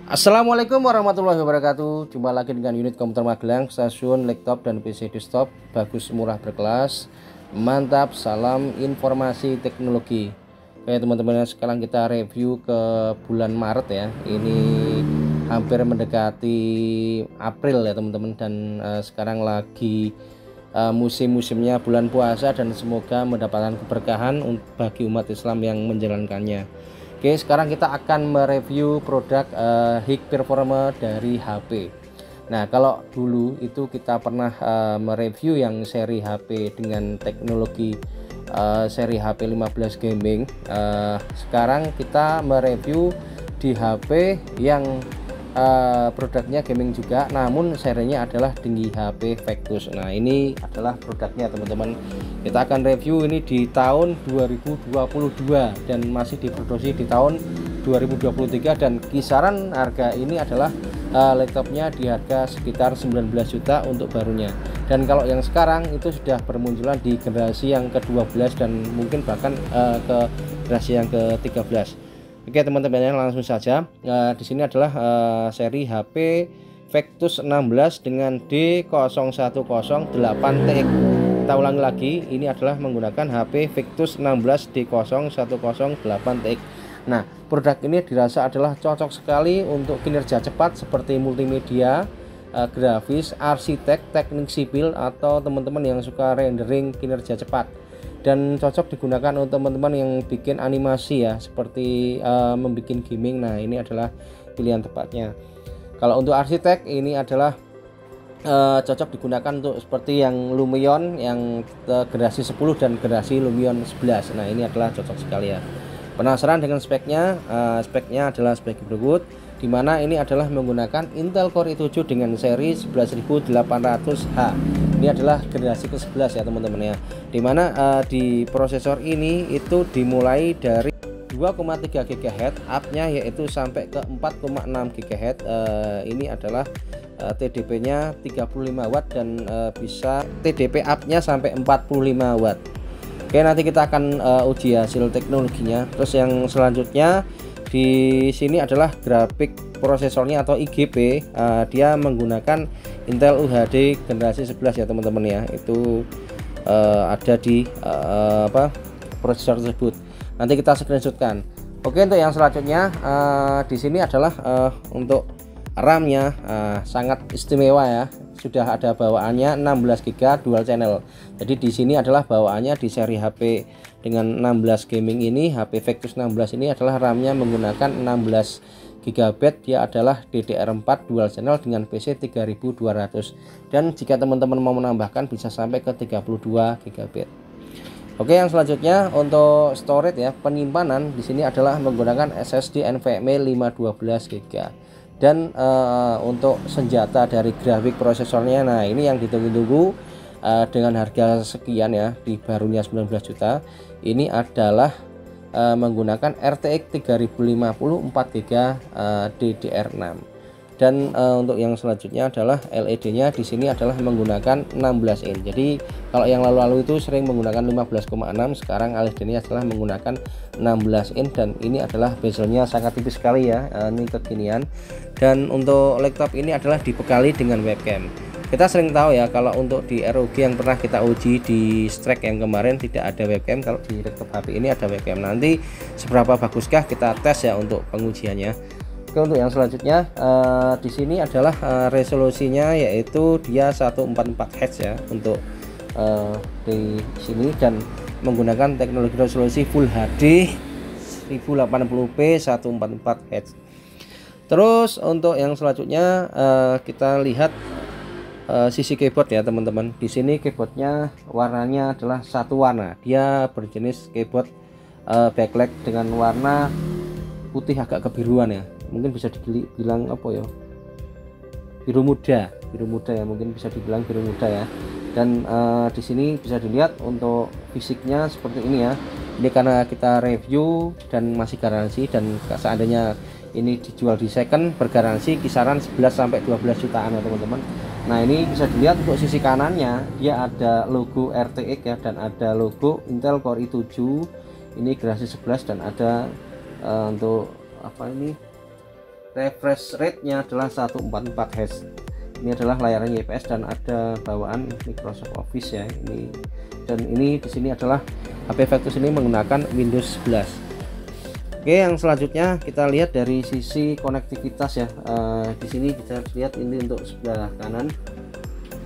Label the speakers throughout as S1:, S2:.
S1: Assalamualaikum warahmatullahi wabarakatuh. Jumpa lagi dengan unit komputer Magelang, stasiun, laptop dan PC desktop. Bagus, murah, berkelas, mantap. Salam informasi teknologi. Oke teman-teman, sekarang kita review ke bulan Maret ya. Ini hampir mendekati April ya teman-teman. Dan sekarang lagi musim-musimnya bulan puasa, dan semoga mendapatkan keberkahan bagi umat Islam yang menjalankannya. Oke, sekarang kita akan mereview produk High Performer dari HP. Nah, kalau dulu itu kita pernah mereview yang seri HP dengan teknologi seri HP 15 gaming. Sekarang kita mereview di HP yang produknya gaming juga, namun serinya adalah tinggi HP Vectus. Nah, ini adalah produknya teman-teman. Kita akan review ini di tahun 2022 dan masih diproduksi di tahun 2023, dan kisaran harga ini adalah laptopnya di harga sekitar 19 juta untuk barunya. Dan kalau yang sekarang itu sudah bermunculan di generasi yang ke-12 dan mungkin bahkan ke generasi yang ke-13. Oke teman-teman, langsung saja. Di sini adalah seri HP Vectus 16 dengan D0108TX. Kita ulangi lagi, ini adalah menggunakan HP Vectus 16 D0108TX. Nah, produk ini dirasa adalah cocok sekali untuk kinerja cepat seperti multimedia, grafis, arsitek, teknik sipil, atau teman-teman yang suka rendering kinerja cepat. Dan cocok digunakan untuk teman-teman yang bikin animasi ya, seperti membuat gaming. Nah, ini adalah pilihan tepatnya. Kalau untuk arsitek, ini adalah cocok digunakan untuk seperti yang Lumion yang generasi 10 dan generasi Lumion 11. Nah, ini adalah cocok sekali ya. Penasaran dengan speknya? Speknya adalah spek berikut, dimana ini adalah menggunakan Intel Core i7 dengan seri 11800H. Ini adalah generasi ke-11 ya teman-teman ya, dimana di prosesor ini itu dimulai dari 2,3 GHz up-nya, yaitu sampai ke 4,6 GHz. Ini adalah TDP nya 35 watt dan bisa TDP up-nya sampai 45 watt. Oke, nanti kita akan uji hasil teknologinya. Terus yang selanjutnya di sini adalah grafik prosesornya atau IGP. Dia menggunakan Intel UHD generasi 11 ya teman-teman ya. Itu ada di prosesor tersebut. Nanti kita screenshotkan. Oke, untuk yang selanjutnya di sini adalah untuk RAM-nya sangat istimewa ya. Sudah ada bawaannya 16 GB dual channel. Jadi di sini adalah bawaannya di seri HP dengan 16 gaming ini, HP Vectus 16 ini adalah RAM-nya menggunakan 16 GB. Dia adalah DDR4 dual channel dengan PC 3200. Dan jika teman-teman mau menambahkan bisa sampai ke 32 GB. Oke, yang selanjutnya untuk storage ya, penyimpanan di sini adalah menggunakan SSD NVMe 512 GB. Dan untuk senjata dari grafik prosesornya, nah ini yang ditunggu-tunggu dengan harga sekian ya, di barunya 19 juta. Ini adalah menggunakan RTX 3050 4GB DDR6. Dan untuk yang selanjutnya adalah LED-nya di sini adalah menggunakan 16 in. Jadi kalau yang lalu-lalu itu sering menggunakan 15,6, sekarang LED-nya adalah menggunakan 16 in, dan ini adalah bezelnya sangat tipis sekali ya. Ini kekinian. Dan untuk laptop ini adalah dibekali dengan webcam. Kita sering tahu ya, kalau untuk di ROG yang pernah kita uji di Strike yang kemarin tidak ada webcam. Kalau di laptop HP ini ada webcam. Nanti seberapa baguskah kita tes ya untuk pengujiannya. Oke, untuk yang selanjutnya di sini adalah resolusinya, yaitu dia 144 Hz ya untuk di sini, dan menggunakan teknologi resolusi Full HD 1080p 144 Hz. Terus untuk yang selanjutnya kita lihat sisi keyboard ya teman-teman. Di sini keyboardnya warnanya adalah satu warna. Dia berjenis keyboard backlight dengan warna putih agak kebiruan ya. Mungkin bisa dibilang apa ya, biru muda ya, mungkin bisa dibilang biru muda ya. Dan di sini bisa dilihat untuk fisiknya seperti ini ya. Ini karena kita review dan masih garansi, dan seandainya ini dijual di second bergaransi kisaran 11 sampai 12 jutaan ya teman-teman. Nah, ini bisa dilihat untuk sisi kanannya dia ada logo RTX ya, dan ada logo Intel Core i7 ini generasi 11, dan ada untuk apa ini refresh rate-nya adalah 144 Hz. Ini adalah layarnya IPS dan ada bawaan Microsoft Office ya ini. Dan ini di sini adalah HP Vectus ini menggunakan Windows 11. Oke, yang selanjutnya kita lihat dari sisi konektivitas ya. Di sini kita lihat ini untuk sebelah kanan.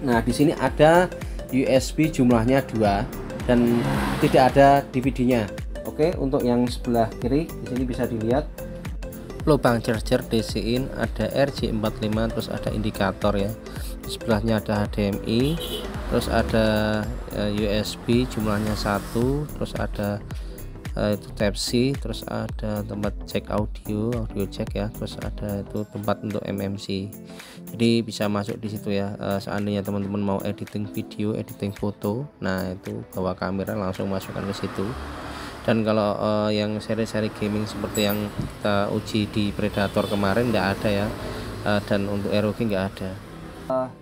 S1: Nah, di sini ada USB jumlahnya 2 dan tidak ada DVD-nya. Oke, untuk yang sebelah kiri di sini bisa dilihat lubang charger DC in, ada RJ45, terus ada indikator ya. Di sebelahnya ada HDMI, terus ada USB jumlahnya 1, terus ada itu Type C, terus ada tempat jack audio jack ya, terus ada itu tempat untuk MMC, jadi bisa masuk di situ ya. Seandainya teman-teman mau editing video, editing foto, nah itu bawa kamera langsung masukkan ke situ. Dan kalau yang seri-seri gaming seperti yang kita uji di Predator kemarin nggak ada ya, dan untuk ROG nggak ada.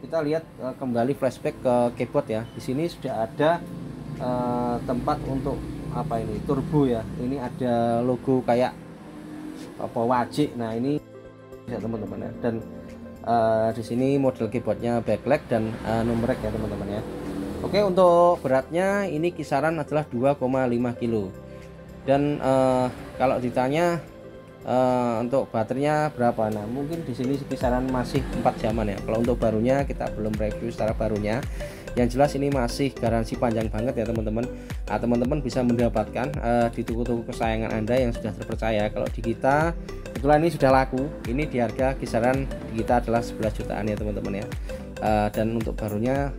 S1: Kita lihat kembali flashback ke keyboard ya. Di sini sudah ada tempat untuk apa ini, turbo ya. Ini ada logo kayak apa wajik. Nah ini bisa teman-teman ya. Dan di sini model keyboardnya backlight dan numeric ya teman-teman ya. Oke, untuk beratnya ini kisaran adalah 2,5 kilo. Dan kalau ditanya untuk baterainya berapa, nah mungkin di sini kisaran masih 4 jaman ya. Kalau untuk barunya kita belum review secara barunya. Yang jelas ini masih garansi panjang banget ya teman-teman. Nah, teman-teman bisa mendapatkan di toko-toko kesayangan Anda yang sudah terpercaya. Kalau di kita kebetulan ini sudah laku, ini di harga kisaran di kita adalah 11 jutaan ya teman-teman ya. Dan untuk barunya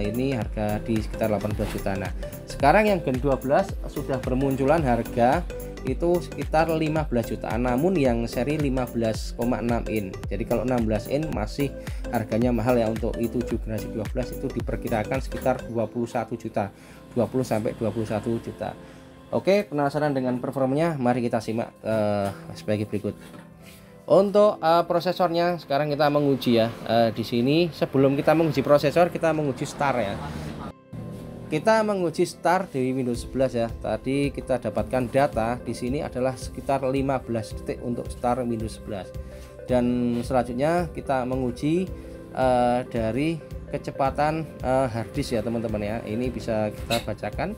S1: ini harga di sekitar 18 juta. Nah sekarang yang Gen 12 sudah bermunculan harga itu sekitar 15 jutaan, namun yang seri 15,6 in. Jadi kalau 16 in masih harganya mahal ya. Untuk i7 generasi 12 itu diperkirakan sekitar 21 juta, 20 sampai 21 juta. Oke, penasaran dengan performanya? Mari kita simak sebagai berikut. Untuk prosesornya sekarang kita menguji ya. Di sini sebelum kita menguji prosesor, kita menguji STAR ya. Kita menguji STAR di Windows 11 ya. Tadi kita dapatkan data di sini adalah sekitar 15 detik untuk STAR Windows 11. Dan selanjutnya kita menguji dari kecepatan harddisk ya teman-teman ya. Ini bisa kita bacakan.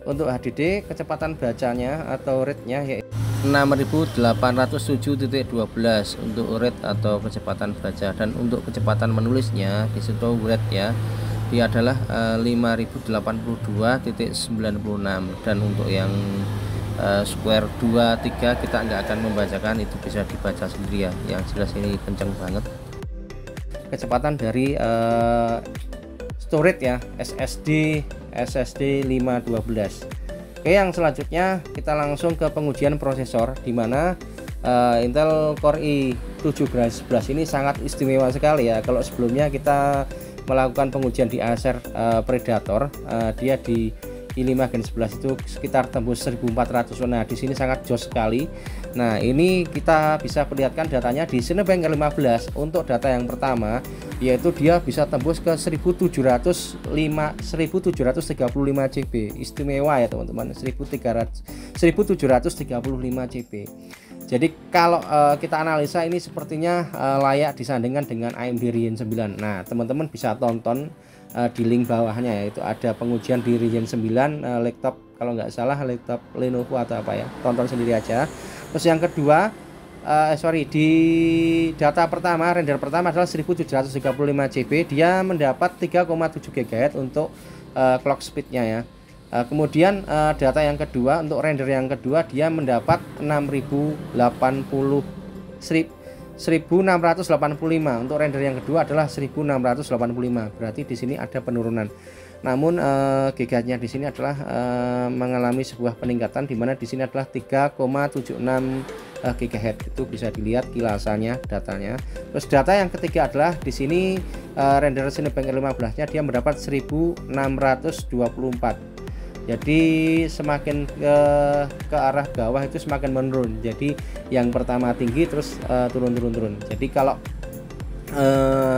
S1: Untuk HDD kecepatan bacanya atau read-nya yaitu 6807.12 untuk read atau kecepatan baca, dan untuk kecepatan menulisnya di situ read ya, dia adalah 5082.96. dan untuk yang square 23 kita nggak akan membacakan, itu bisa dibaca sendiri ya. Yang jelas ini kenceng banget kecepatan dari storage ya, SSD 512. Oke, yang selanjutnya kita langsung ke pengujian prosesor, dimana Intel Core i7 generasi 11 ini sangat istimewa sekali ya. Kalau sebelumnya kita melakukan pengujian di Acer Predator, dia di i5 Gen 11 itu sekitar tembus 1400. Nah di sini sangat jos sekali. Nah ini kita bisa perlihatkan datanya di Cinebench 15. Untuk data yang pertama yaitu dia bisa tembus ke 1735 GB. Istimewa ya teman-teman, 1735 GB. Jadi kalau kita analisa ini sepertinya layak disandingkan dengan AMD Ryzen 9. Nah teman-teman bisa tonton di link bawahnya ya, itu ada pengujian di Ryzen 9 laptop, kalau nggak salah laptop Lenovo atau apa ya, tonton sendiri aja. Terus yang kedua di data pertama, render pertama adalah 1735 GB, dia mendapat 3,7 GHz untuk clock speednya ya. Kemudian data yang kedua, untuk render yang kedua dia mendapat 1685. Untuk render yang kedua adalah 1685. Berarti di sini ada penurunan. Namun gigahertznya di sini adalah mengalami sebuah peningkatan, di mana di sini adalah 3,76 GHz. Itu bisa dilihat kilasannya datanya. Terus data yang ketiga adalah di sini render Cinebench 15-nya dia mendapat 1624. Jadi semakin ke arah bawah itu semakin menurun. Jadi yang pertama tinggi terus turun. Jadi kalau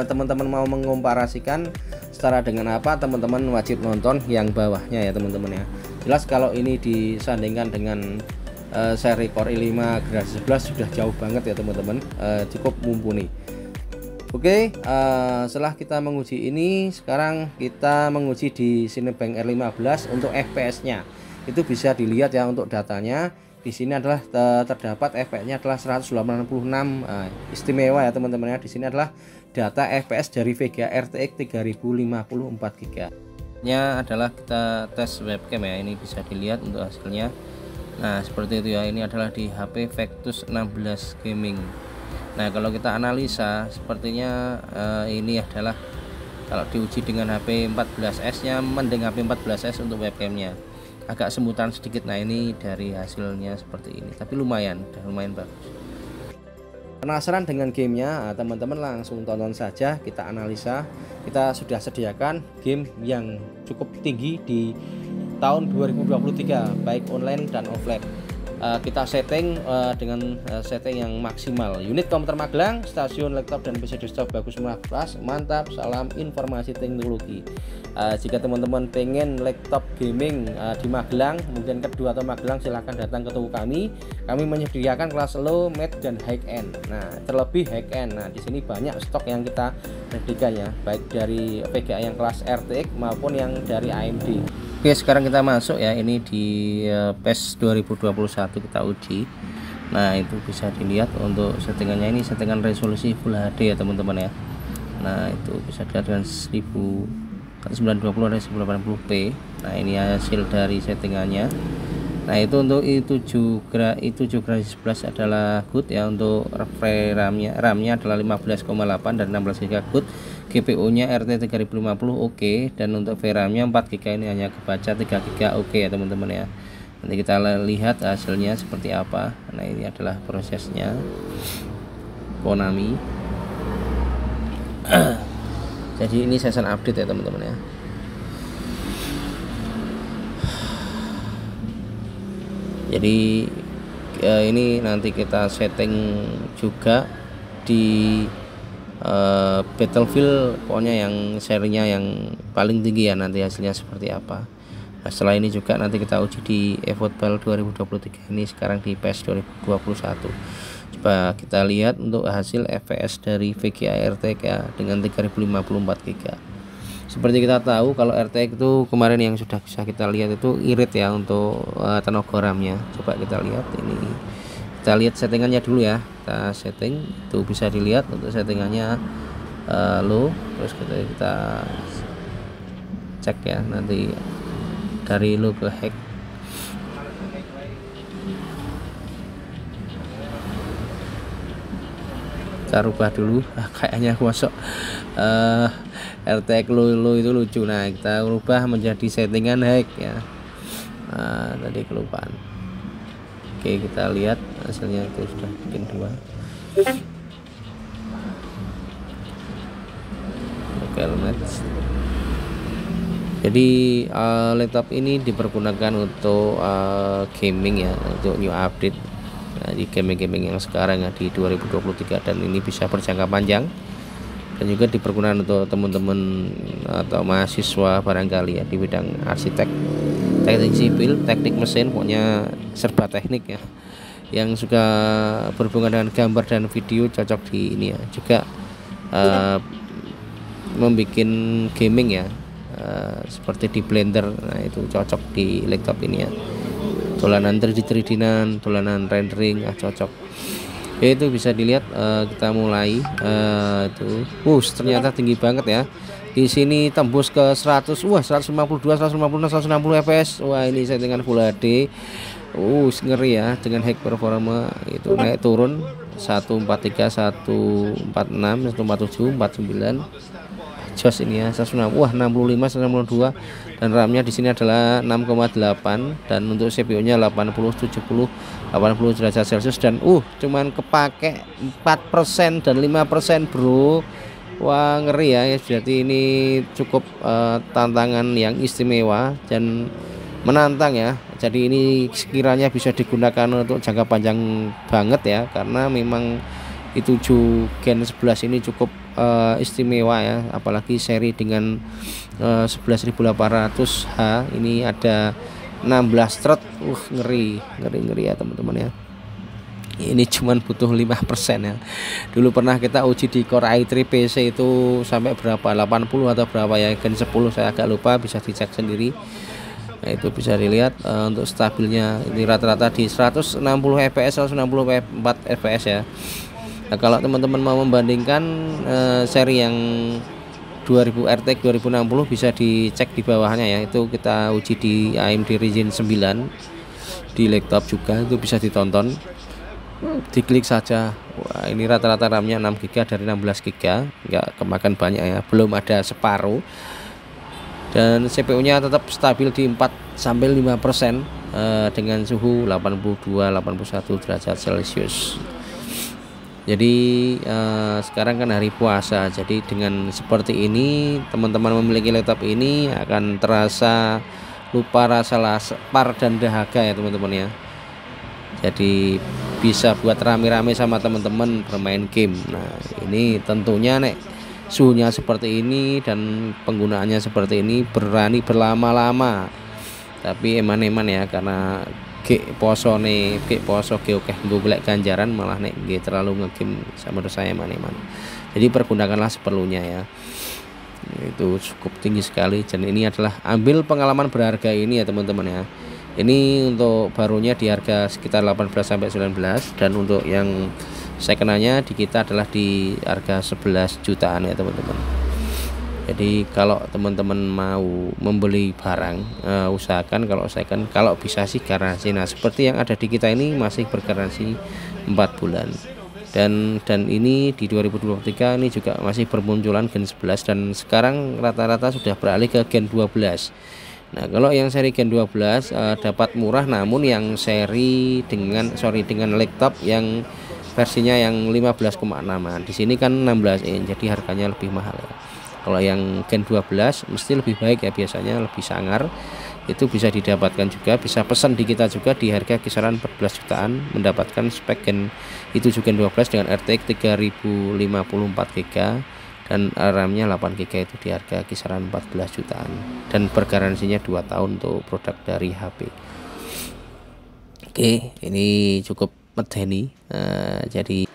S1: teman-teman mau mengkomparasikan setara dengan apa, teman-teman wajib nonton yang bawahnya ya teman-teman ya. Jelas kalau ini disandingkan dengan seri Core i5 generasi 11 sudah jauh banget ya teman-teman, cukup mumpuni. Oke, setelah kita menguji ini, sekarang kita menguji di Cinebench R15 untuk FPS-nya. Itu bisa dilihat ya untuk datanya. Di sini adalah terdapat FPS-nya adalah 186, istimewa ya teman-teman ya. Di sini adalah data FPS dari VGA RTX 3050 4GB. Nya adalah kita tes webcam ya, ini bisa dilihat untuk hasilnya. Nah, seperti itu ya. Ini adalah di HP Vectus 16 Gaming. Nah, kalau kita analisa sepertinya ini adalah kalau diuji dengan HP 14S nya mending HP 14S untuk webcamnya, agak semutan sedikit. Nah, ini dari hasilnya seperti ini, tapi lumayan bagus. Penasaran dengan gamenya? Teman-teman langsung tonton saja, kita analisa. Kita sudah sediakan game yang cukup tinggi di tahun 2023 baik online dan offline. Kita setting dengan setting yang maksimal. Unit komputer Magelang, stasiun laptop dan PC desktop bagus murah plus, mantap. Salam informasi teknologi. Jika teman-teman pengen laptop gaming di Magelang, mungkin kedua atau Magelang, silahkan datang ke toko kami. Kami menyediakan kelas low, mid dan high end. Nah, terlebih high end. Nah, di sini banyak stok yang kita sediakan ya, baik dari VGA yang kelas RTX maupun yang dari AMD. Oke, sekarang kita masuk ya, ini di PES 2021 kita uji. Nah, itu bisa dilihat untuk settingannya, ini settingan resolusi Full HD ya teman-teman ya. Nah, itu bisa dilihat dengan 1920 dan 1080p. Nah, ini hasil dari settingannya. Nah, itu untuk i7 generasi 11 adalah good ya. Untuk RAM-nya adalah 15,8 dan 16GB good. GPU nya RT 3050 oke, dan untuk VRAM nya 4GB, ini hanya kebaca 3GB oke ya teman-teman ya. Nanti kita lihat hasilnya seperti apa. Nah, ini adalah prosesnya Konami. Jadi ini season update ya teman-teman ya. Jadi ini nanti kita setting juga di Battlefield, pokoknya yang serinya yang paling tinggi ya, nanti hasilnya seperti apa. Nah, setelah ini juga nanti kita uji di eFootball 2023, ini sekarang di PES 2021. Coba kita lihat untuk hasil FPS dari VGA RTX ya dengan 3054GB. Seperti kita tahu kalau RTX itu kemarin yang sudah bisa kita lihat itu irit ya untuk tenaga RAM-nya. Coba kita lihat ini. Kita lihat settingannya dulu ya. Kita setting, itu bisa dilihat untuk settingannya low. Terus kita cek ya nanti dari low ke high. Kita rubah dulu. Kayaknya kosok. RTX low itu lucu. Nah, kita rubah menjadi settingan high ya. Tadi kelupaan. Oke, kita lihat hasilnya itu sudah bikin 2. Oke, jadi laptop ini dipergunakan untuk gaming ya, untuk new update. Nah, di gaming yang sekarang ya di 2023, dan ini bisa berjangka panjang, dan juga dipergunakan untuk teman-teman atau mahasiswa barangkali ya di bidang arsitek, teknik sipil, teknik mesin, pokoknya serba teknik ya, yang suka berhubungan dengan gambar dan video cocok di ini ya. Juga membuat gaming ya, seperti di Blender. Nah, itu cocok di laptop ini ya. Dolanan 3D-nan, dolanan rendering cocok. Oke, itu bisa dilihat. Kita mulai itu. Ternyata tinggi banget ya. Di sini tembus ke 100, 152, 156, 160 fps. Wah, ini settingan Full HD. Ngeri ya, dengan high performa itu naik turun 143, 146, 147, 49. Jos ini ya, 106. 65, 162, dan RAM-nya di sini adalah 6,8, dan untuk CPU-nya 80, 70, 80 derajat Celcius, dan cuman kepake 4% dan 5%, bro. Wah, ngeri ya. Jadi ini cukup tantangan yang istimewa dan menantang ya. Jadi ini sekiranya bisa digunakan untuk jangka panjang banget ya, karena memang i7 Gen 11 ini cukup istimewa ya, apalagi seri dengan 11.800H. Ini ada 16 thread. Ngeri ya teman-teman ya. Ini cuman butuh 5% ya. Dulu pernah kita uji di Core i3 PC itu sampai berapa, 80 atau berapa ya, Gen 10 saya agak lupa, bisa dicek sendiri. Nah, itu bisa dilihat untuk stabilnya ini rata-rata di 160 fps 164 fps ya. Nah, kalau teman-teman mau membandingkan seri yang 2000 RTX 2060 bisa dicek di bawahnya ya. Itu kita uji di AMD Ryzen 9 di laptop juga, itu bisa ditonton. Diklik saja. Wah, ini rata-rata RAM-nya 6 GB dari 16 GB, nggak kemakan banyak ya, belum ada separuh. Dan CPU-nya tetap stabil di 4-5% dengan suhu 82-81 derajat Celcius. Jadi sekarang kan hari puasa, jadi dengan seperti ini teman-teman memiliki laptop ini akan terasa lupa rasa lapar dan dahaga ya teman-teman ya. Jadi bisa buat rame-rame sama teman-teman bermain game. Nah, ini tentunya nek suhunya seperti ini dan penggunaannya seperti ini, berani berlama-lama. Tapi eman-eman ya, karena poso oke golek ganjaran, malah nek terlalu ngegame sama saya eman-eman. Jadi pergunakanlah seperlunya ya. Itu cukup tinggi sekali, dan ini adalah ambil pengalaman berharga ini ya teman-teman ya. Ini untuk barunya di harga sekitar 18-19, dan untuk yang second-nya di kita adalah di harga 11 jutaan ya teman-teman. Jadi kalau teman-teman mau membeli barang, usahakan kalau second, kalau bisa sih garansi. Nah, seperti yang ada di kita ini masih bergaransi 4 bulan. Dan ini di 2023 ini juga masih bermunculan Gen 11, dan sekarang rata-rata sudah beralih ke Gen 12. Nah, kalau yang seri Gen 12 dapat murah, namun yang seri dengan laptop yang versinya yang 15,6, di sini kan 16 in, jadi harganya lebih mahal ya. Kalau yang Gen 12 mesti lebih baik ya, biasanya lebih sangar. Itu bisa didapatkan juga, bisa pesan di kita juga di harga kisaran 14 jutaan, mendapatkan spek Gen itu juga Gen 12 dengan RTX 3054 GB dan RAM-nya 8 GB, itu di harga kisaran 14 jutaan, dan bergaransinya 2 tahun untuk produk dari HP. Oke, ini cukup medeni. Jadi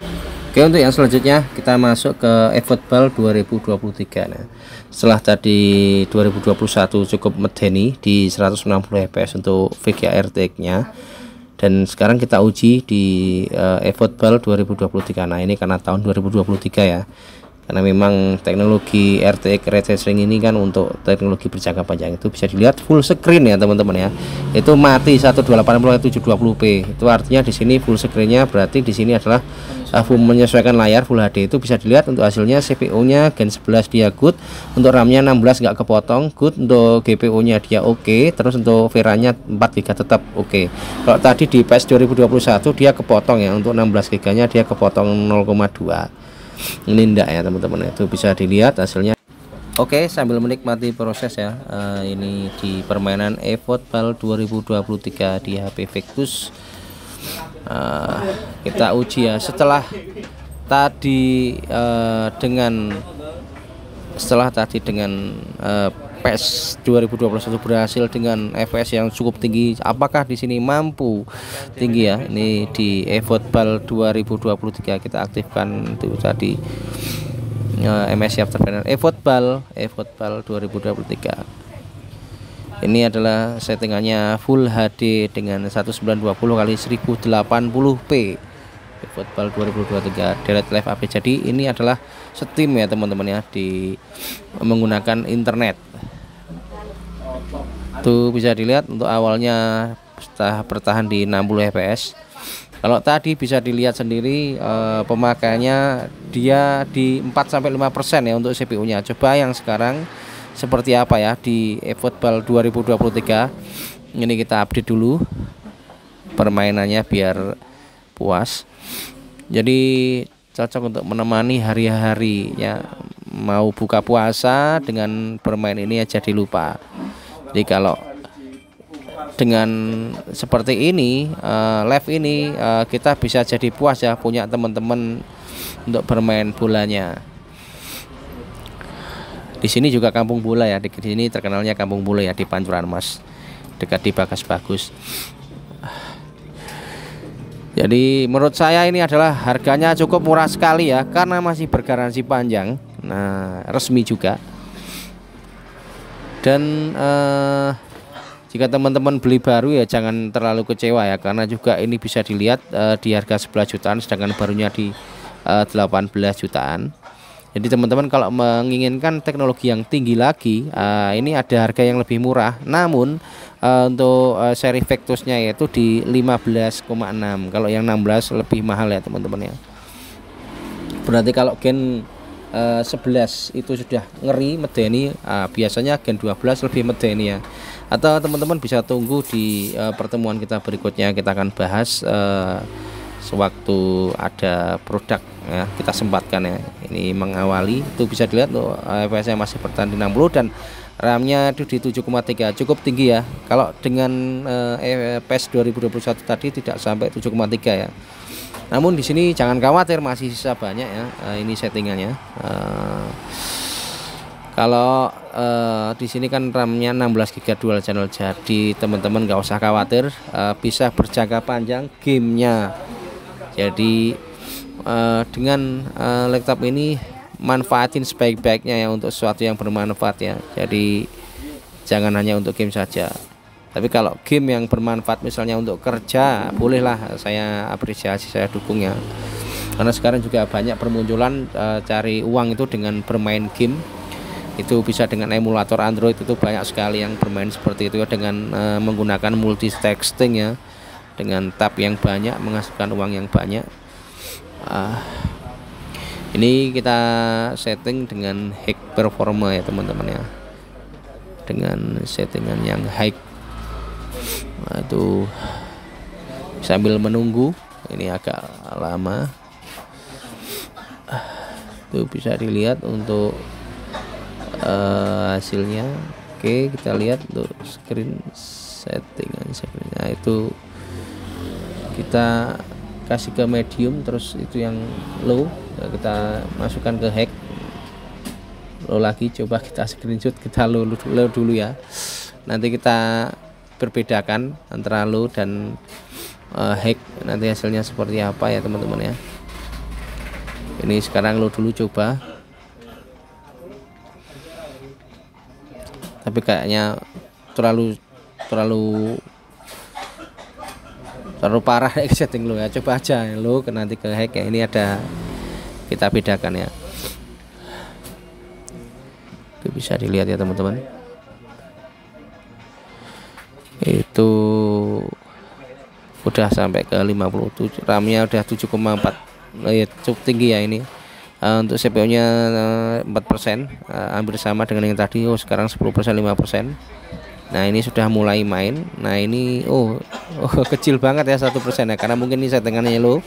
S1: oke, untuk yang selanjutnya kita masuk ke eFootball 2023. Nah, setelah tadi 2021 cukup medeni di 160 fps untuk VGA RTX-nya, dan sekarang kita uji di eFootball 2023. Nah, ini karena tahun 2023 ya, karena memang teknologi RTX Ray Tracing ini kan untuk teknologi berjangka panjang. Itu bisa dilihat full screen ya teman-teman ya. Itu mati 1280 720p. Itu artinya di sini full screen-nya, berarti di sini adalah menyesuaikan layar Full HD. Itu bisa dilihat untuk hasilnya. CPU-nya Gen 11 dia good, untuk RAM-nya 16 nggak kepotong, good. Untuk GPU-nya dia oke. Terus untuk VRAM-nya 4 GB tetap oke. Kalau tadi di PES 2021 dia kepotong ya, untuk 16 GB-nya dia kepotong 0,2. Ini enggak ya teman-teman, itu bisa dilihat hasilnya. Oke, sambil menikmati proses ya, ini di permainan eFootball 2023 di HP Victus. Kita uji ya, setelah tadi dengan PES 2021 berhasil dengan FPS yang cukup tinggi. Apakah di sini mampu tinggi ya? Ini di eFootball 2023 kita aktifkan itu tadi MSI Afterburner eFootball 2023. Ini adalah settingannya Full HD dengan 1920 x 1080p. eFootball 2023 Direct Live Update. Jadi ini adalah Steam ya teman-teman ya, di menggunakan internet. Tuh bisa dilihat untuk awalnya bertahan di 60 fps. Kalau tadi bisa dilihat sendiri pemakaiannya dia di 4-5% ya untuk CPU-nya. Coba yang sekarang seperti apa ya di eFootball 2023. Ini kita update dulu permainannya biar puas. Jadi cocok untuk menemani hari-hari ya, mau buka puasa dengan bermain ini ya jadi lupa. Jadi kalau dengan seperti ini live ini kita bisa jadi puas ya, punya teman-teman untuk bermain bolanya. Di sini juga kampung bola ya, di sini terkenalnya kampung bola ya, di Pancuran Mas. dekat di bagus. Jadi menurut saya ini adalah harganya cukup murah sekali ya, karena masih bergaransi panjang. Nah, resmi juga. Dan jika teman-teman beli baru ya jangan terlalu kecewa ya, karena juga ini bisa dilihat di harga 11 jutaan sedangkan barunya di 18 jutaan. Jadi teman-teman kalau menginginkan teknologi yang tinggi lagi, ini ada harga yang lebih murah. Namun untuk seri Vectusnya yaitu di 15,6. Kalau yang 16 lebih mahal ya teman-teman ya. Berarti kalau Gen 11 itu sudah ngeri medeni, biasanya Gen 12 lebih medeni ya. Atau teman-teman bisa tunggu di pertemuan kita berikutnya, kita akan bahas sewaktu ada produk ya, kita sempatkan ya. Ini mengawali itu bisa dilihat tuh FPS-nya masih bertahan di 60 dan RAM-nya itu di 7,3, cukup tinggi ya. Kalau dengan FPS 2021 tadi tidak sampai 7,3 ya. Namun di sini jangan khawatir, masih sisa banyak ya. Ini settingannya. Kalau di sini kan RAM-nya 16 GB dual channel, jadi teman-teman nggak usah khawatir, bisa berjangka panjang gamenya. Jadi dengan laptop ini manfaatin sebaik-baiknya ya untuk sesuatu yang bermanfaat ya. Jadi jangan hanya untuk game saja. Tapi kalau game yang bermanfaat misalnya untuk kerja, bolehlah, saya apresiasi, saya dukung ya. Karena sekarang juga banyak permunculan cari uang itu dengan bermain game. Itu bisa dengan emulator Android, itu banyak sekali yang bermain seperti itu ya, dengan menggunakan multitasking ya. Dengan tab yang banyak menghasilkan uang yang banyak. Ini kita setting dengan high performa ya teman-teman ya, dengan settingan yang high. Itu sambil menunggu, ini agak lama. Itu bisa dilihat untuk hasilnya. Oke, kita lihat tuh screen settingan. Nah, itu kita kasih ke medium, terus itu yang low ya, kita masukkan ke high, low lagi, coba kita screenshot, kita low dulu ya. Nanti kita berbedakan antara low dan high, nanti hasilnya seperti apa ya teman-teman ya. Ini sekarang low dulu coba, tapi kayaknya terlalu parah setting lo ya. Coba aja lo nanti ke hack ya. Ini ada, kita bedakan ya. Itu bisa dilihat ya teman-teman. Itu udah sampai ke 57, RAM-nya udah 7,4. Ya, cukup tinggi ya ini. Untuk CPU nya 4%, hampir sama dengan yang tadi. Oh, sekarang 10%, 5%. Nah, ini sudah mulai main. Nah, ini kecil banget ya, 1% ya, karena mungkin ini settingannya low.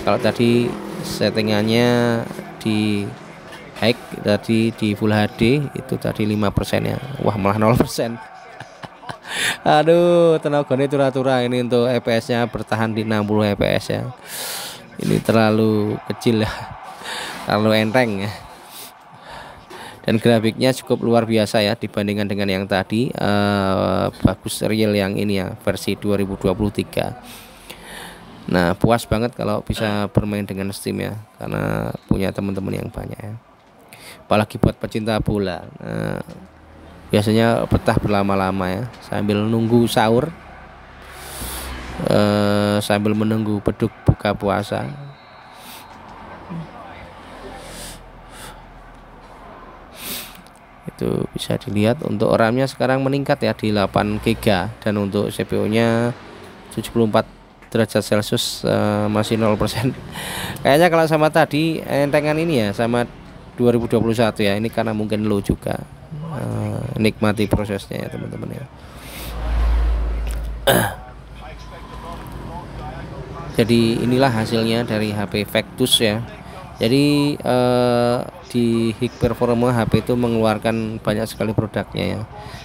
S1: Kalau tadi settingannya di high, tadi di Full HD itu tadi 5% ya. Wah, malah 0%. Aduh, tenaganya turah-turah ini untuk FPS-nya bertahan di 60 FPS ya. Ini terlalu kecil ya, terlalu enteng ya. Dan grafiknya cukup luar biasa ya dibandingkan dengan yang tadi. Bagus real yang ini ya, versi 2023. Nah, puas banget kalau bisa bermain dengan Steam ya, karena punya teman-teman yang banyak ya. Apalagi buat pecinta bola. Nah, biasanya betah berlama-lama ya, sambil nunggu sahur, sambil menunggu beduk buka puasa. Itu bisa dilihat untuk RAM-nya sekarang meningkat ya di 8 GB, dan untuk CPU-nya 74 derajat Celcius, masih 0%. Kayaknya kalau sama tadi entengan ini ya, sama 2021 ya, ini karena mungkin low juga. Nikmati prosesnya ya teman-teman ya. Jadi inilah hasilnya dari HP Vectus ya. Jadi di High Performa HP itu mengeluarkan banyak sekali produknya ya.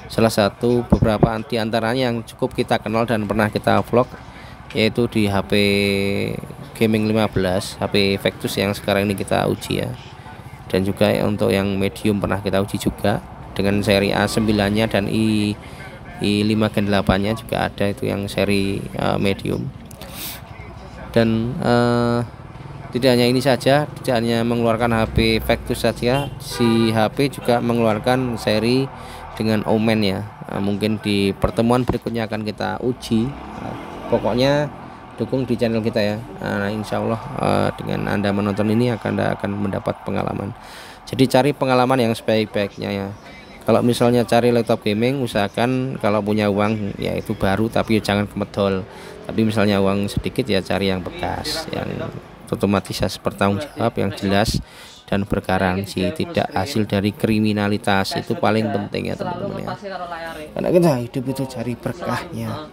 S1: Salah satu beberapa antaranya yang cukup kita kenal dan pernah kita vlog, yaitu di HP Gaming 15, HP Vectus yang sekarang ini kita uji ya. Dan juga untuk yang medium pernah kita uji juga dengan seri A9 nya dan i5 Gen 8 nya juga ada, itu yang seri medium. Dan tidak hanya ini saja, tidak hanya mengeluarkan HP Vectus saja, si HP juga mengeluarkan seri dengan Omen ya. Mungkin di pertemuan berikutnya akan kita uji. Pokoknya dukung di channel kita ya. Insya Allah dengan Anda menonton ini Anda akan mendapat pengalaman. Jadi cari pengalaman yang sebaik-baiknya ya. Kalau misalnya cari laptop gaming, usahakan kalau punya uang ya itu baru, tapi jangan kemedol. Tapi misalnya uang sedikit ya cari yang bekas, yang otomatis bertanggung jawab, yang jelas dan bergaransi, tidak hasil dari kriminalitas. Itu paling penting ya teman-teman ya. Karena kita hidup itu cari berkahnya.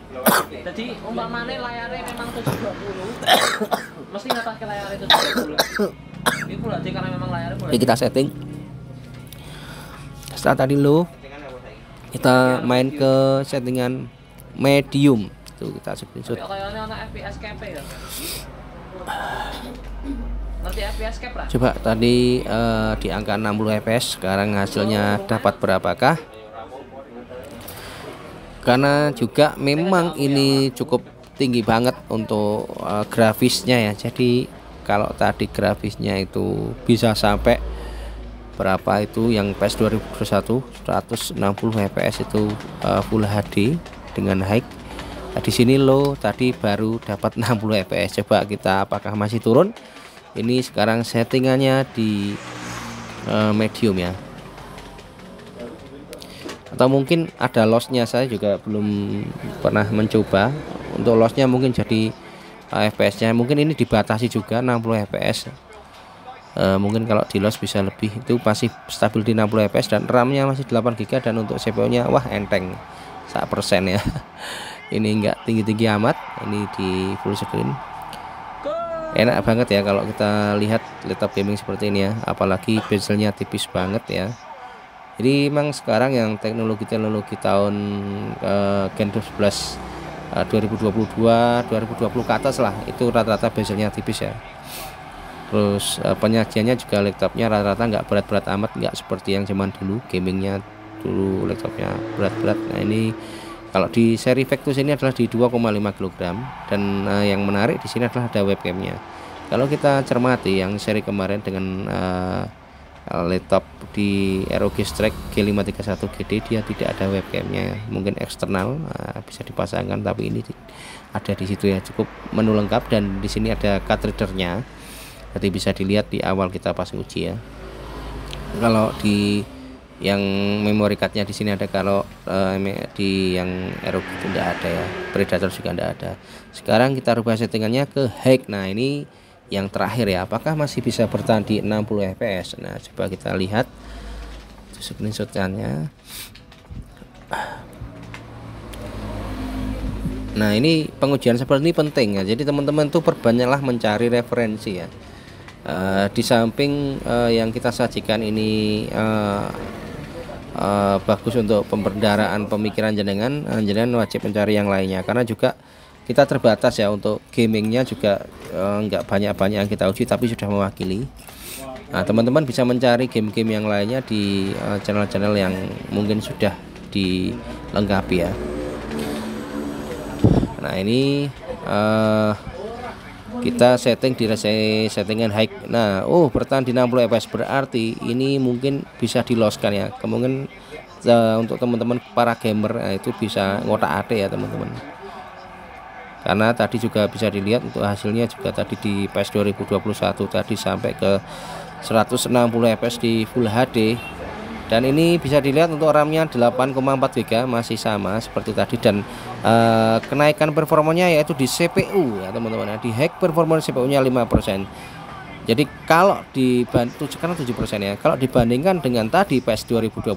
S2: Jadi umpamanya layarnya memang 720, mesti nggak pakai layar itu 720. Ini pula karena memang layarnya.
S1: Oke, kita setting. Setelah tadi low, kita main ke settingan medium. Tuh kita screenshot.
S2: Kayaknya ada FPS cap ya. Ngerti FPS cap lah.
S1: Coba tadi di angka 60 fps, sekarang hasilnya dapat berapakah? Karena juga memang ini cukup tinggi banget untuk grafisnya ya. Jadi kalau tadi grafisnya itu bisa sampai berapa, itu yang PS 2021 160 fps itu full HD dengan high. Di sini low, tadi baru dapat 60 fps. Coba kita apakah masih turun. Ini sekarang settingannya di medium ya, atau mungkin ada lossnya. Saya juga belum pernah mencoba untuk lossnya, mungkin jadi fps nya mungkin ini dibatasi juga 60 fps. Mungkin kalau di loss bisa lebih, itu masih stabil di 60 fps dan RAM-nya masih 8 GB, dan untuk CPU-nya wah enteng 1% ya. Ini enggak tinggi-tinggi amat, ini di full screen. Enak banget ya kalau kita lihat laptop gaming seperti ini ya, apalagi bezelnya tipis banget ya. Jadi memang sekarang yang teknologi tahun Gen 11 2022 2020 ke atas lah, itu rata-rata bezelnya tipis ya. Terus penyajiannya juga laptopnya rata-rata nggak berat-berat amat, nggak seperti yang zaman dulu. Gamingnya dulu laptopnya berat-berat. Nah ini kalau di seri Vectus ini adalah di 2,5 kg, dan yang menarik di sini adalah ada webcamnya. Kalau kita cermati yang seri kemarin dengan laptop di ROG Strix G531 GD, dia tidak ada webcamnya, mungkin eksternal bisa dipasangkan, tapi ini ada di situ ya, cukup menu lengkap. Dan di sini ada card readernya, jadi bisa dilihat di awal kita pas uji ya. Kalau di yang memory cardnya di sini ada, kalau di yang ROG itu tidak ada ya, Predator juga tidak ada. Sekarang kita rubah settingannya ke high. Nah ini yang terakhir ya, apakah masih bisa bertahan di 60 fps. Nah coba kita lihat screenshotnya. Nah ini pengujian seperti ini penting ya, jadi teman-teman tuh perbanyaklah mencari referensi ya. Di samping yang kita sajikan ini bagus untuk pemberdaraan pemikiran jenengan wajib mencari yang lainnya, karena juga kita terbatas ya, untuk gamingnya juga nggak banyak-banyak yang kita uji tapi sudah mewakili. Nah teman-teman bisa mencari game-game yang lainnya di channel-channel yang mungkin sudah dilengkapi ya. Nah ini kita setting di settingan high. Nah bertahan di 60 fps, berarti ini mungkin bisa di losskan ya. Kemungkinan untuk teman-teman para gamer itu bisa ngotak-atik ya teman-teman, karena tadi juga bisa dilihat untuk hasilnya juga tadi di PS 2021 tadi sampai ke 160 fps di Full HD. Dan ini bisa dilihat untuk RAM-nya 8,4 GB masih sama seperti tadi, dan kenaikan performanya yaitu di CPU ya teman-teman. Di hack performa CPU-nya 5%. Jadi kalau karena 7% ya, kalau dibandingkan dengan tadi PS 2021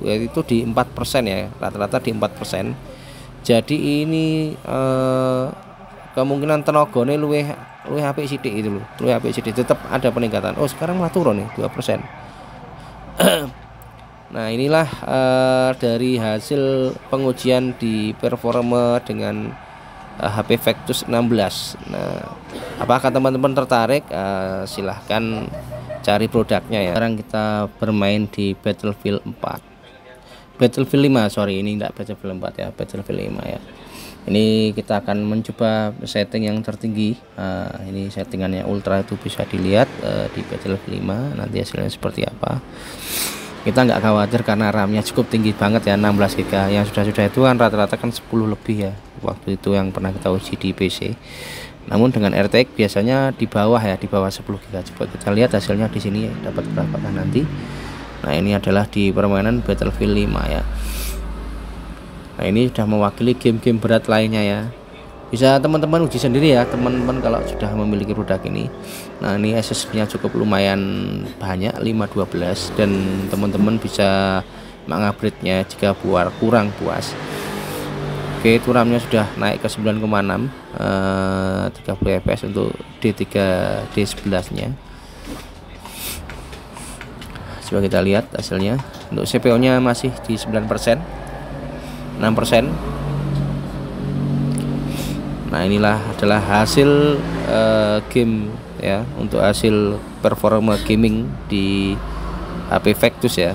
S1: yaitu di 4% ya, rata-rata di 4%. Jadi ini kemungkinan tenagane luwih apik sithik itu loh, luwih apik sithik, tetap ada peningkatan. Sekarang malah turun nih 2%. Nah inilah dari hasil pengujian di performa dengan HP Vectus 16. Nah apakah teman-teman tertarik? Silahkan cari produknya ya. Sekarang kita bermain di Battlefield 4. Battlefield 5, sorry ini enggak Battlefield 4 ya, Battlefield 5 ya. Ini kita akan mencoba setting yang tertinggi. Ini settingannya ultra, itu bisa dilihat di Battlefield 5 nanti hasilnya seperti apa. Kita nggak khawatir karena RAM-nya cukup tinggi banget ya, 16 GB. Yang sudah itu kan rata-rata kan 10 lebih ya, waktu itu yang pernah kita uji di PC. Namun dengan RTX biasanya di bawah ya, di bawah 10 GB. Coba kita lihat hasilnya di sini ya, dapat berapa kan nanti. Nah, ini adalah di permainan Battlefield 5 ya. Nah, ini sudah mewakili game-game berat lainnya ya. Bisa teman-teman uji sendiri ya, teman-teman kalau sudah memiliki produk ini. Nah, ini SSD-nya cukup lumayan banyak, 512, dan teman-teman bisa mengupgrade-nya jika kurang puas. Oke, itu RAM-nya sudah naik ke 9,6, 30 fps untuk D3 D11 nya. Coba kita lihat hasilnya. Untuk CPU nya masih di 9%, 6%. Nah, inilah adalah hasil game ya, untuk hasil performa gaming di HP Vectus ya.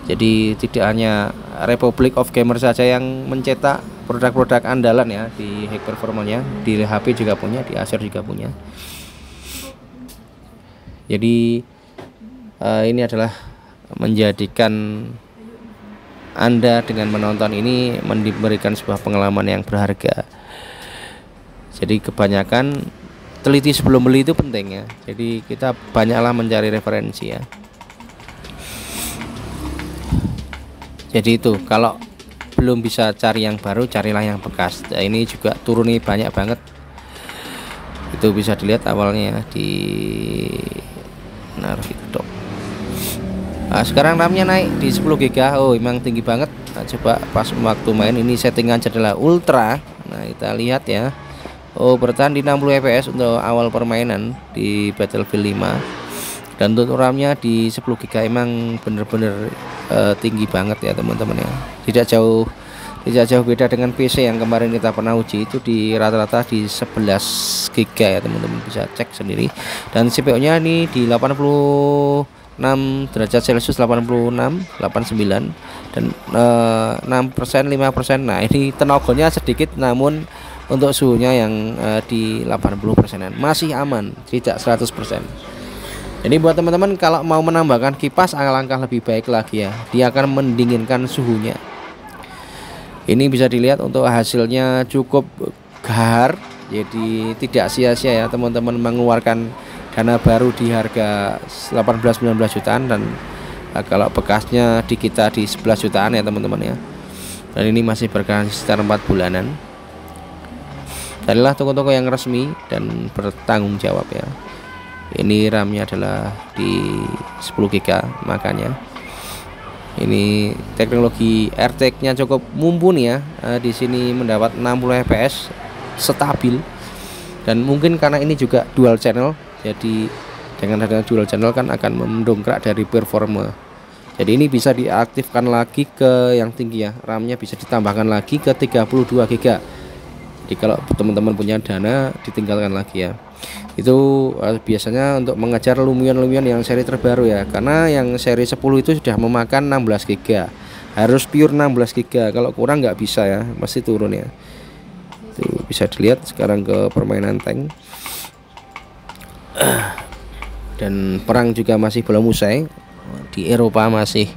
S1: Jadi tidak hanya Republic of Gamer saja yang mencetak produk-produk andalan ya di high performanya, di HP juga punya, di Acer juga punya. Jadi ini adalah menjadikan Anda dengan menonton ini memberikan sebuah pengalaman yang berharga. Jadi kebanyakan teliti sebelum beli itu penting ya. Jadi kita banyaklah mencari referensi ya. Jadi itu, kalau belum bisa cari yang baru, carilah yang bekas. Nah, ini juga turuni banyak banget. Itu bisa dilihat awalnya di Narvito. Nah, sekarang RAM-nya naik di 10 GB. Oh, emang tinggi banget. Nah, coba pas waktu main ini settingan adalah ultra. Nah, kita lihat ya. Oh, bertahan di 60 fps untuk awal permainan di Battlefield 5. Dan untuk RAM-nya di 10 GB emang bener-bener tinggi banget ya teman-teman ya. Tidak jauh beda dengan PC yang kemarin kita pernah uji, itu di rata-rata di 11 GB ya teman-teman, bisa cek sendiri. Dan CPU-nya ini di 86 derajat Celcius, 86, 89 dan 6%, 5%. Nah, ini tenaganya sedikit, namun untuk suhunya yang di 80%-an masih aman, tidak 100%. Jadi buat teman-teman kalau mau menambahkan kipas, alangkah lebih baik lagi ya, dia akan mendinginkan suhunya. Ini bisa dilihat untuk hasilnya cukup gahar, jadi tidak sia-sia ya teman-teman mengeluarkan dana baru di harga 18-19 jutaan, dan kalau bekasnya di kita di 11 jutaan ya teman-teman ya. Dan ini masih bergaransi sekitar 4 bulanan. Adalah toko-toko yang resmi dan bertanggung jawab ya. Ini RAM-nya adalah di 10 GB, makanya ini teknologi RTX-nya cukup mumpuni ya. Di sini mendapat 60 fps stabil, dan mungkin karena ini juga dual channel, jadi dengan adanya dual channel kan akan mendongkrak dari performa. Jadi ini bisa diaktifkan lagi ke yang tinggi ya, RAM-nya bisa ditambahkan lagi ke 32 GB. Jadi kalau teman-teman punya dana, ditinggalkan lagi ya. Itu biasanya untuk mengejar Lumion yang seri terbaru ya, karena yang seri 10 itu sudah memakan 16 GB, harus pure 16 GB, kalau kurang nggak bisa ya, pasti turun ya. Itu bisa dilihat sekarang ke permainan tank. Dan perang juga masih belum usai di Eropa, masih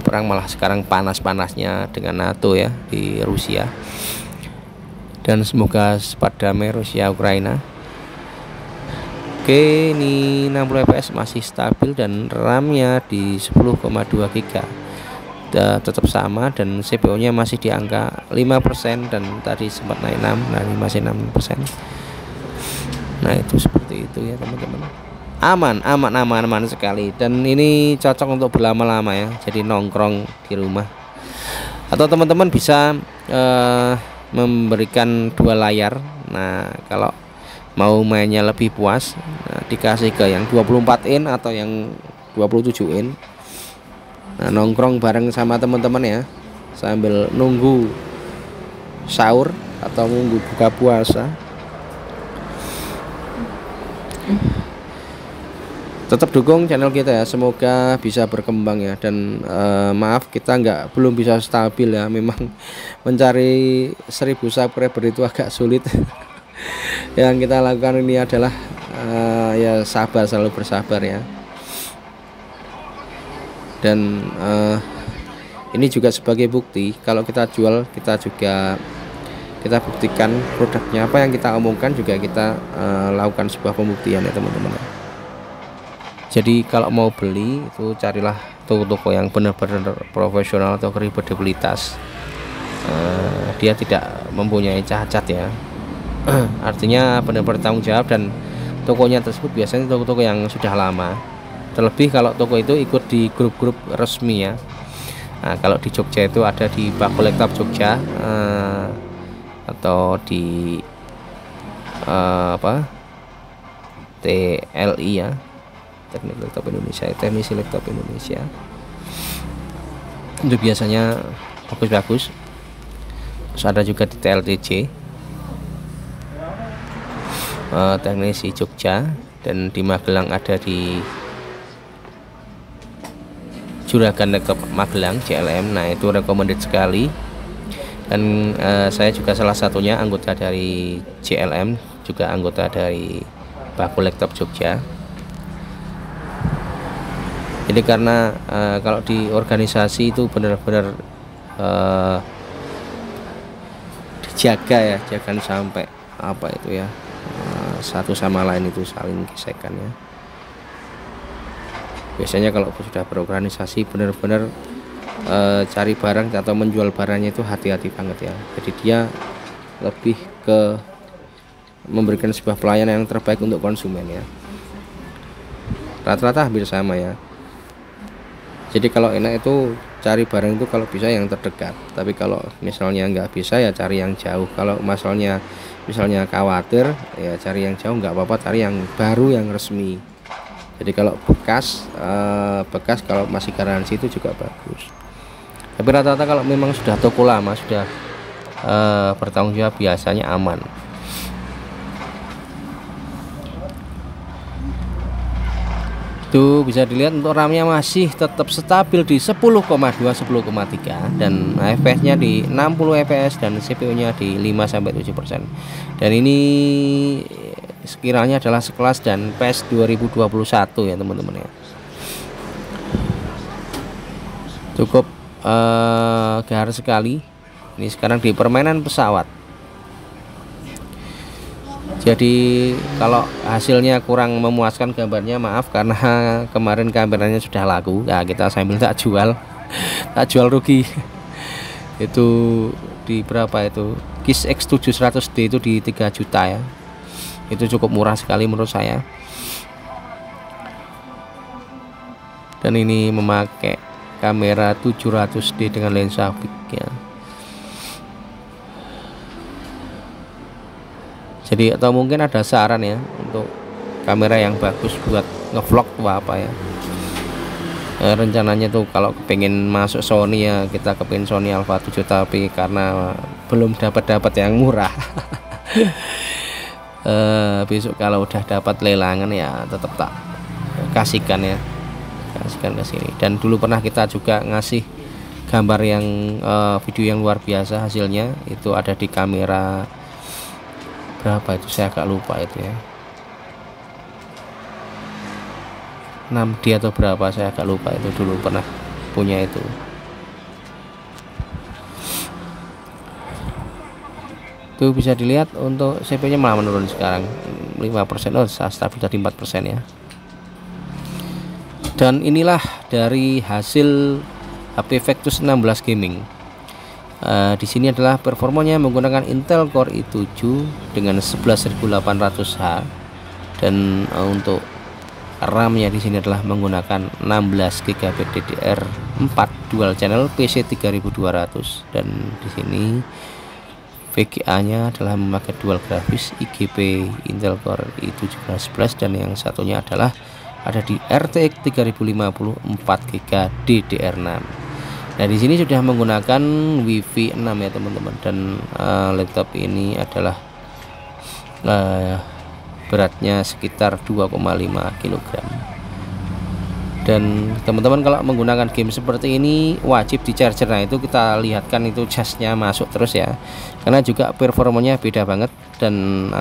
S1: perang malah sekarang panas-panasnya dengan NATO ya di Rusia. Dan semoga cepat damai Rusia Ukraina. Oke, ini 60 fps masih stabil dan RAM-nya di 10,2 GB. Tetap sama, dan CPU-nya masih di angka 5%, dan tadi sempat naik 6, nah ini masih 6%. Nah, itu seperti itu ya teman-teman. Aman sekali, dan ini cocok untuk berlama-lama ya. Jadi nongkrong di rumah, atau teman-teman bisa memberikan 2 layar. Nah, kalau mau mainnya lebih puas, nah, dikasih ke yang 24 in atau yang 27 in. Nah, nongkrong bareng sama teman-teman ya, sambil nunggu sahur atau nunggu buka puasa. tetap dukung channel kita ya, semoga bisa berkembang ya. Dan maaf kita belum bisa stabil ya, memang mencari 1000 subscriber itu agak sulit. Yang kita lakukan ini adalah ya sabar, selalu bersabar ya. Dan ini juga sebagai bukti kalau kita jual, kita buktikan produknya, apa yang kita omongkan juga kita lakukan sebuah pembuktian ya teman-teman. Jadi kalau mau beli itu carilah toko-toko yang benar-benar profesional atau kredibilitas. Dia tidak mempunyai cacat ya. Artinya benar-benar tanggung jawab, dan tokonya tersebut biasanya toko-toko yang sudah lama. Terlebih kalau toko itu ikut di grup-grup resmi ya. Nah, kalau di Jogja itu ada di Bakul Laptop Jogja, atau di TLI ya, Teknik Laptop Indonesia, Teknisi Laptop Indonesia. Itu biasanya bagus-bagus. Terus ada juga di TLTJ, Teknisi Jogja, dan di Magelang ada di Juragan Laptop Magelang, JLM. Nah itu recommended sekali, dan saya juga salah satunya anggota dari JLM, juga anggota dari Bakul Laptop Jogja. Jadi karena kalau di organisasi itu benar-benar dijaga ya, jangan sampai apa itu ya, satu sama lain itu saling gesekan ya. Biasanya kalau sudah berorganisasi benar-benar cari barang atau menjual barangnya itu hati-hati banget ya. Jadi dia lebih ke memberikan sebuah pelayanan yang terbaik untuk konsumen ya. Rata-rata hampir sama ya. Jadi kalau enak itu cari barang itu kalau bisa yang terdekat, tapi kalau misalnya nggak bisa ya cari yang jauh. Kalau misalnya khawatir ya cari yang jauh, nggak apa-apa, cari yang baru yang resmi. Jadi kalau bekas kalau masih garansi itu juga bagus. Tapi rata-rata kalau memang sudah toko lama, sudah bertanggung jawab, biasanya aman. Itu bisa dilihat untuk RAM-nya masih tetap stabil di 10,2 10,3, dan FPS-nya di 60 fps, dan CPU-nya di 5-7%. Dan ini sekiranya adalah sekelas dan PES 2021 ya teman-teman ya. Cukup gahar sekali. Ini sekarang di permainan pesawat. Jadi kalau hasilnya kurang memuaskan gambarnya, maaf, karena kemarin kameranya sudah laku. Nah, kita sambil tak jual rugi. Itu di berapa itu? KIS X700D itu di 3 juta ya. Itu cukup murah sekali menurut saya. Dan ini memakai kamera 700D dengan lensa big ya. Jadi atau mungkin ada saran ya untuk kamera yang bagus buat ngevlog atau apa ya. Rencananya tuh kalau pengen masuk Sony ya, kita kepingin Sony Alpha 7, tapi karena belum dapat yang murah. Besok kalau udah dapat lelangan ya tetap tak kasihkan ke sini. Dan dulu pernah kita juga ngasih gambar yang video yang luar biasa, hasilnya itu ada di kamera berapa itu, saya agak lupa itu ya, 6D atau berapa, saya agak lupa. Itu dulu pernah punya itu. Itu bisa dilihat untuk CPU nya malah menurun sekarang 5%, stabil tadi 4% ya. Dan inilah dari hasil HP Vectus 16 Gaming. Di sini adalah performanya menggunakan Intel Core i7 dengan 11800H, dan untuk RAM-nya di sini adalah menggunakan 16GB DDR4 dual channel PC 3200, dan di sini VGA-nya adalah memakai dual grafis IGP Intel Core i7 dan yang satunya adalah ada di RTX 3050 4GB DDR6. Nah di sini sudah menggunakan Wi-Fi 6 ya teman-teman, dan laptop ini adalah beratnya sekitar 2,5 kg. Dan teman-teman kalau menggunakan game seperti ini wajib di charger. Nah itu kita lihatkan itu jasnya masuk terus ya, karena juga performanya beda banget dan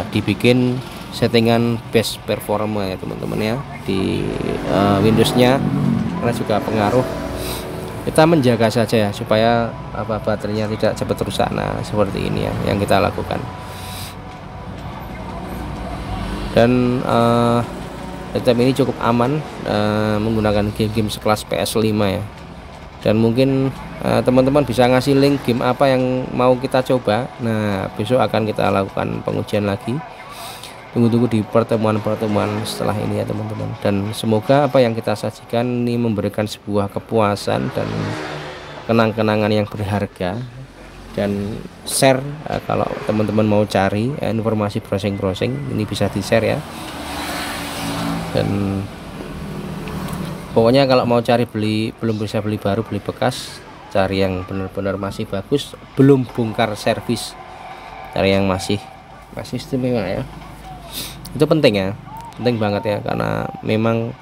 S1: dibikin settingan best performa ya teman-teman ya di Windowsnya, karena juga pengaruh. Kita menjaga saja ya supaya baterainya tidak cepat rusak. Nah seperti ini ya yang kita lakukan. Dan laptop ini cukup aman menggunakan game-game sekelas PS5 ya. Dan mungkin teman-teman bisa ngasih link game apa yang mau kita coba. Nah besok akan kita lakukan pengujian lagi. Tunggu-tunggu di pertemuan-pertemuan setelah ini ya teman-teman. Dan semoga apa yang kita sajikan ini memberikan sebuah kepuasan dan kenang-kenangan yang berharga. Dan share kalau teman-teman mau cari informasi browsing-browsing ini bisa di share ya. Dan pokoknya kalau mau cari belum bisa beli baru, beli bekas, cari yang benar-benar masih bagus, belum bongkar servis, cari yang masih istimewa ya. Itu penting ya, penting banget ya, karena memang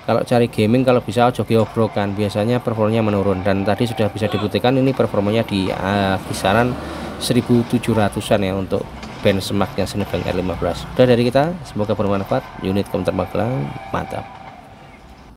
S1: kalau cari gaming kalau bisa ojo geobrokan, biasanya performanya menurun. Dan tadi sudah bisa dibuktikan ini performanya di kisaran 1700-an ya untuk benchmarknya Cinebench R15. Udah dari kita, semoga bermanfaat. Unit Komputer Magelang, mantap.